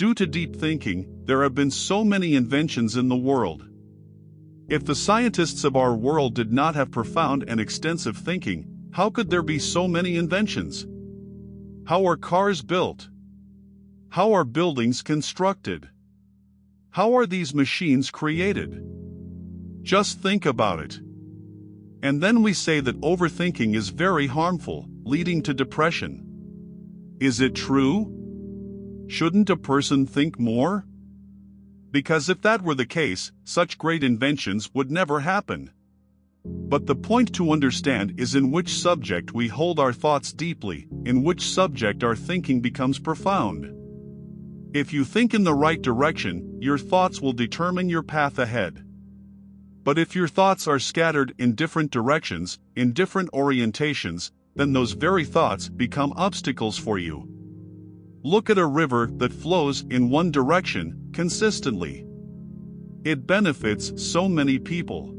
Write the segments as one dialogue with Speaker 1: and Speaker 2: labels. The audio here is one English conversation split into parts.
Speaker 1: Due to deep thinking, there have been so many inventions in the world. If the scientists of our world did not have profound and extensive thinking, how could there be so many inventions? How are cars built? How are buildings constructed? How are these machines created? Just think about it. And then we say that overthinking is very harmful, leading to depression. Is it true? Shouldn't a person think more? Because if that were the case, such great inventions would never happen. But the point to understand is in which subject we hold our thoughts deeply, in which subject our thinking becomes profound. If you think in the right direction, your thoughts will determine your path ahead. But if your thoughts are scattered in different directions, in different orientations, then those very thoughts become obstacles for you. Look at a river that flows in one direction consistently. It benefits so many people.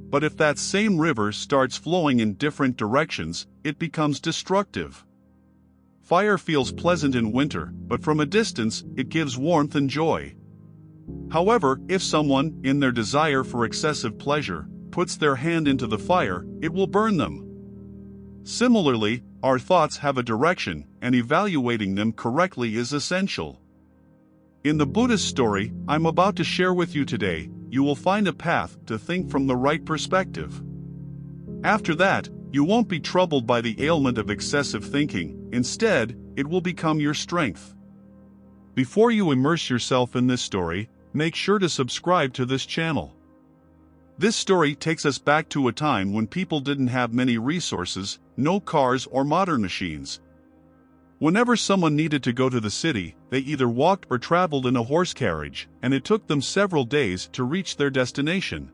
Speaker 1: But if that same river starts flowing in different directions, it becomes destructive. Fire feels pleasant in winter, but from a distance, it gives warmth and joy. However, if someone, in their desire for excessive pleasure, puts their hand into the fire, it will burn them. Similarly, our thoughts have a direction, and evaluating them correctly is essential. In the Buddhist story I'm about to share with you today, you will find a path to think from the right perspective. After that, you won't be troubled by the ailment of excessive thinking. Instead, it will become your strength. Before you immerse yourself in this story, make sure to subscribe to this channel. This story takes us back to a time when people didn't have many resources, no cars or modern machines. Whenever someone needed to go to the city, they either walked or traveled in a horse carriage, and it took them several days to reach their destination.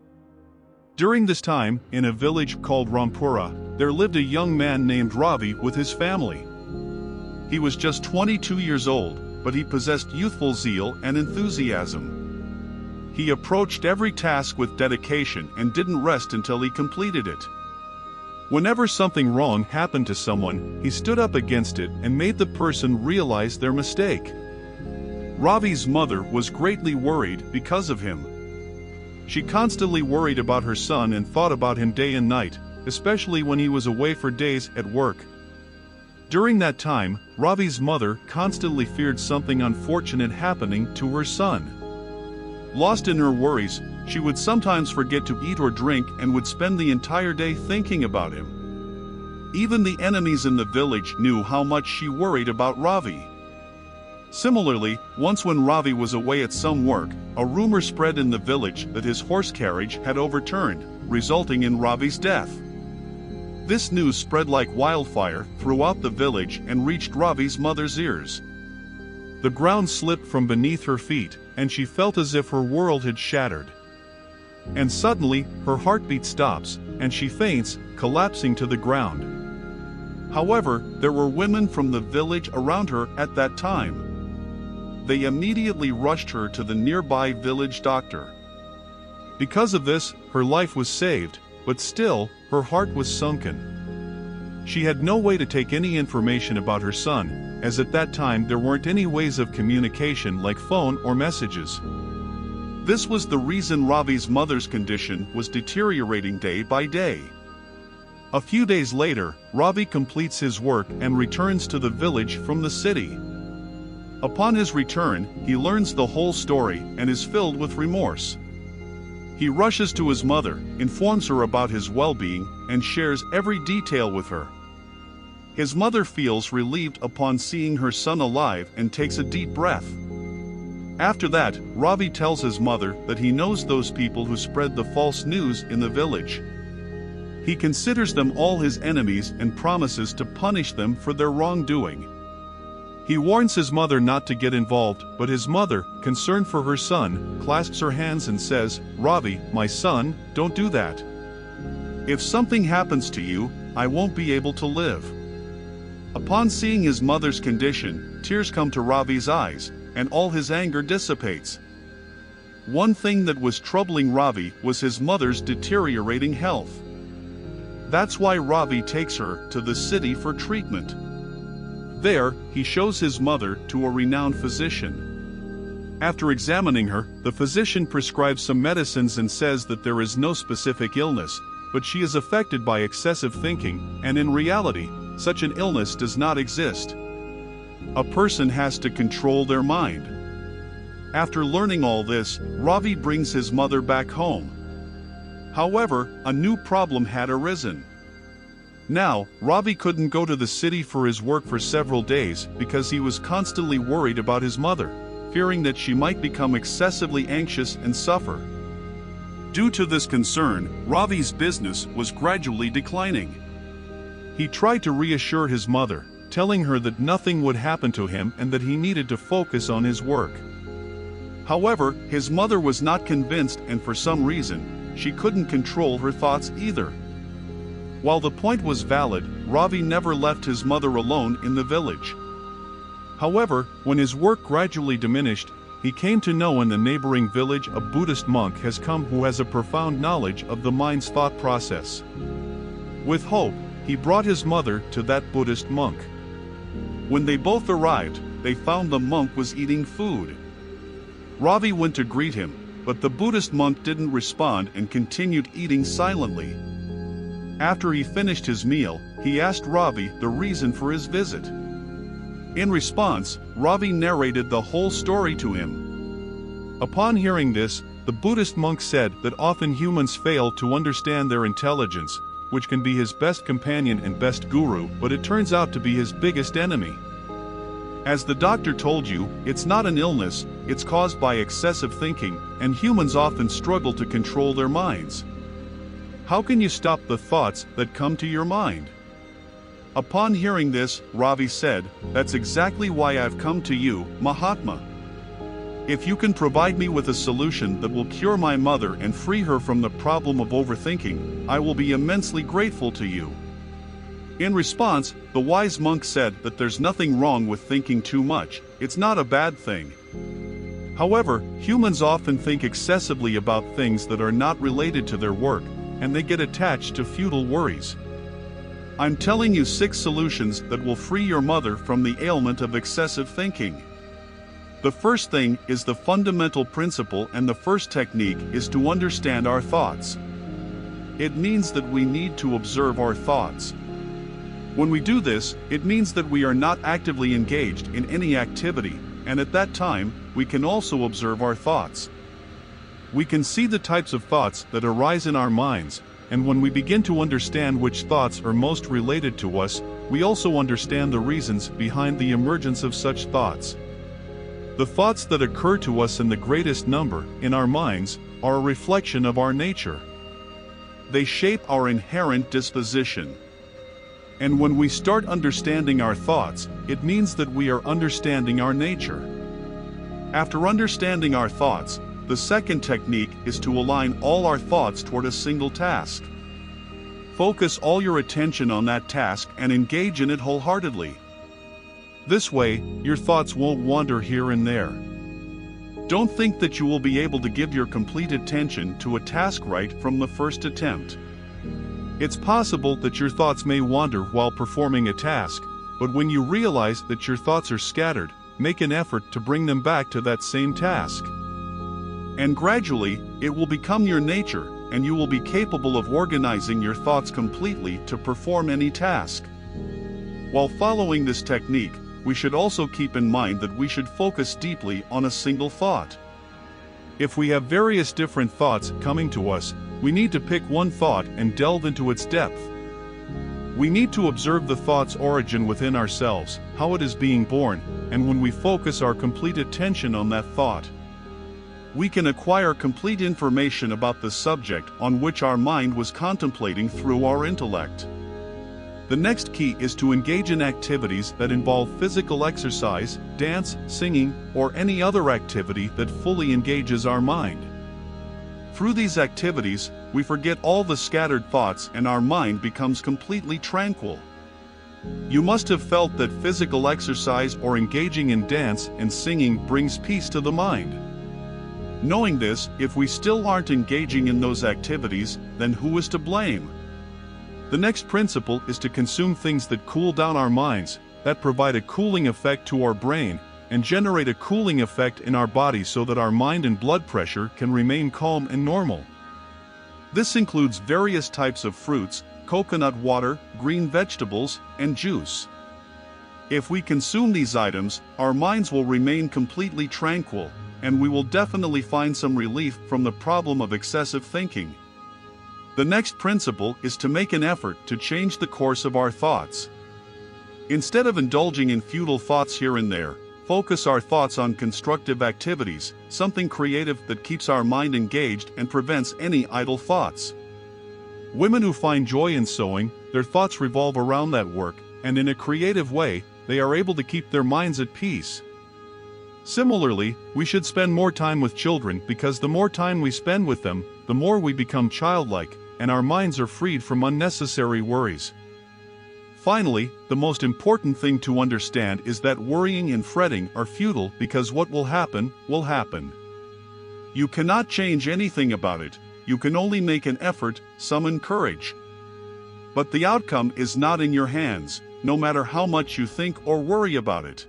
Speaker 1: During this time, in a village called Rampura, there lived a young man named Ravi with his family. He was just 22 years old, but he possessed youthful zeal and enthusiasm. He approached every task with dedication and didn't rest until he completed it. Whenever something wrong happened to someone, he stood up against it and made the person realize their mistake. Ravi's mother was greatly worried because of him. She constantly worried about her son and thought about him day and night, especially when he was away for days at work. During that time, Ravi's mother constantly feared something unfortunate happening to her son. Lost in her worries, she would sometimes forget to eat or drink and would spend the entire day thinking about him. Even the enemies in the village knew how much she worried about Ravi. Similarly, once when Ravi was away at some work, a rumor spread in the village that his horse carriage had overturned, resulting in Ravi's death. This news spread like wildfire throughout the village and reached Ravi's mother's ears. The ground slipped from beneath her feet, and she felt as if her world had shattered. And suddenly, her heartbeat stops, and she faints, collapsing to the ground. However, there were women from the village around her at that time. They immediately rushed her to the nearby village doctor. Because of this, her life was saved, but still, her heart was sunken. She had no way to take any information about her son, as at that time there weren't any ways of communication like phone or messages. This was the reason Ravi's mother's condition was deteriorating day by day. A few days later, Ravi completes his work and returns to the village from the city. Upon his return, he learns the whole story and is filled with remorse. He rushes to his mother, informs her about his well-being, and shares every detail with her. His mother feels relieved upon seeing her son alive and takes a deep breath. After that, Ravi tells his mother that he knows those people who spread the false news in the village. He considers them all his enemies and promises to punish them for their wrongdoing. He warns his mother not to get involved, but his mother, concerned for her son, clasps her hands and says, "Ravi, my son, don't do that. If something happens to you, I won't be able to live." Upon seeing his mother's condition, tears come to Ravi's eyes, and all his anger dissipates. One thing that was troubling Ravi was his mother's deteriorating health. That's why Ravi takes her to the city for treatment. There, he shows his mother to a renowned physician. After examining her, the physician prescribes some medicines and says that there is no specific illness, but she is affected by excessive thinking, and in reality, such an illness does not exist. A person has to control their mind. After learning all this, Ravi brings his mother back home. However, a new problem had arisen. Now, Ravi couldn't go to the city for his work for several days because he was constantly worried about his mother, fearing that she might become excessively anxious and suffer. Due to this concern, Ravi's business was gradually declining. He tried to reassure his mother, telling her that nothing would happen to him and that he needed to focus on his work. However, his mother was not convinced, and for some reason, she couldn't control her thoughts either. While the point was valid, Ravi never left his mother alone in the village. However, when his work gradually diminished, he came to know in the neighboring village a Buddhist monk has come who has a profound knowledge of the mind's thought process. With hope, he brought his mother to that Buddhist monk. When they both arrived, they found the monk was eating food. Ravi went to greet him, but the Buddhist monk didn't respond and continued eating silently. After he finished his meal, he asked Ravi the reason for his visit. In response, Ravi narrated the whole story to him. Upon hearing this, the Buddhist monk said that often humans fail to understand their intelligence, which can be his best companion and best guru, but it turns out to be his biggest enemy. As the doctor told you, it's not an illness, it's caused by excessive thinking, and humans often struggle to control their minds. How can you stop the thoughts that come to your mind? Upon hearing this, Ravi said, "That's exactly why I've come to you, Mahatma. If you can provide me with a solution that will cure my mother and free her from the problem of overthinking, I will be immensely grateful to you." In response, the wise monk said that there's nothing wrong with thinking too much, it's not a bad thing. However, humans often think excessively about things that are not related to their work, and they get attached to futile worries. I'm telling you 6 solutions that will free your mother from the ailment of excessive thinking. The first thing is the fundamental principle, and the first technique is to understand our thoughts. It means that we need to observe our thoughts. When we do this, it means that we are not actively engaged in any activity, and at that time, we can also observe our thoughts. We can see the types of thoughts that arise in our minds, and when we begin to understand which thoughts are most related to us, we also understand the reasons behind the emergence of such thoughts. The thoughts that occur to us in the greatest number, in our minds, are a reflection of our nature. They shape our inherent disposition. And when we start understanding our thoughts, it means that we are understanding our nature. After understanding our thoughts, the second technique is to align all our thoughts toward a single task. Focus all your attention on that task and engage in it wholeheartedly. This way, your thoughts won't wander here and there. Don't think that you will be able to give your complete attention to a task right from the first attempt. It's possible that your thoughts may wander while performing a task, but when you realize that your thoughts are scattered, make an effort to bring them back to that same task. And gradually, it will become your nature, and you will be capable of organizing your thoughts completely to perform any task. While following this technique, we should also keep in mind that we should focus deeply on a single thought. If we have various different thoughts coming to us, we need to pick one thought and delve into its depth. We need to observe the thought's origin within ourselves, how it is being born, and when we focus our complete attention on that thought, we can acquire complete information about the subject on which our mind was contemplating through our intellect. The next key is to engage in activities that involve physical exercise, dance, singing, or any other activity that fully engages our mind. Through these activities, we forget all the scattered thoughts and our mind becomes completely tranquil. You must have felt that physical exercise or engaging in dance and singing brings peace to the mind. Knowing this, if we still aren't engaging in those activities, then who is to blame? The next principle is to consume things that cool down our minds, that provide a cooling effect to our brain, and generate a cooling effect in our body so that our mind and blood pressure can remain calm and normal. This includes various types of fruits, coconut water, green vegetables, and juice. If we consume these items, our minds will remain completely tranquil, and we will definitely find some relief from the problem of excessive thinking. The next principle is to make an effort to change the course of our thoughts. Instead of indulging in futile thoughts here and there, focus our thoughts on constructive activities, something creative that keeps our mind engaged and prevents any idle thoughts. Women who find joy in sewing, their thoughts revolve around that work, and in a creative way, they are able to keep their minds at peace. Similarly, we should spend more time with children because the more time we spend with them, the more we become childlike, and our minds are freed from unnecessary worries. Finally, the most important thing to understand is that worrying and fretting are futile because what will happen, will happen. You cannot change anything about it, you can only make an effort, summon courage. But the outcome is not in your hands, no matter how much you think or worry about it.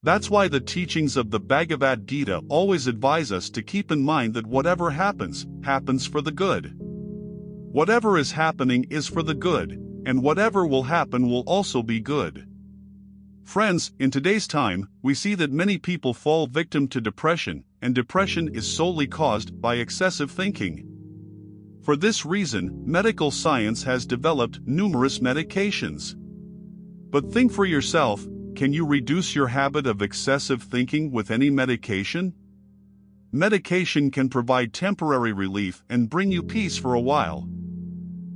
Speaker 1: That's why the teachings of the Bhagavad Gita always advise us to keep in mind that whatever happens, happens for the good. Whatever is happening is for the good, and whatever will happen will also be good. Friends, in today's time, we see that many people fall victim to depression, and depression is solely caused by excessive thinking. For this reason, medical science has developed numerous medications. But think for yourself, can you reduce your habit of excessive thinking with any medication? Medication can provide temporary relief and bring you peace for a while.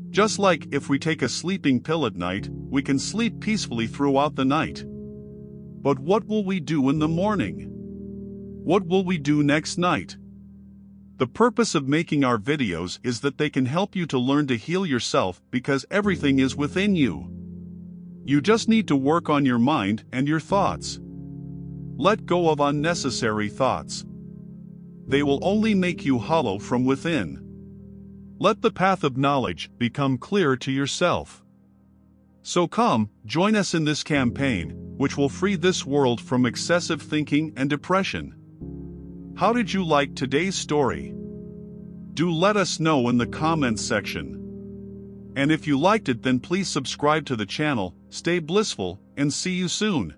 Speaker 1: Just like if we take a sleeping pill at night, we can sleep peacefully throughout the night. But what will we do in the morning? What will we do next night? The purpose of making our videos is that they can help you to learn to heal yourself because everything is within you. You just need to work on your mind and your thoughts. Let go of unnecessary thoughts. They will only make you hollow from within. Let the path of knowledge become clear to yourself. So come, join us in this campaign, which will free this world from excessive thinking and depression. How did you like today's story? Do let us know in the comments section. And if you liked it, then please subscribe to the channel, stay blissful, and see you soon.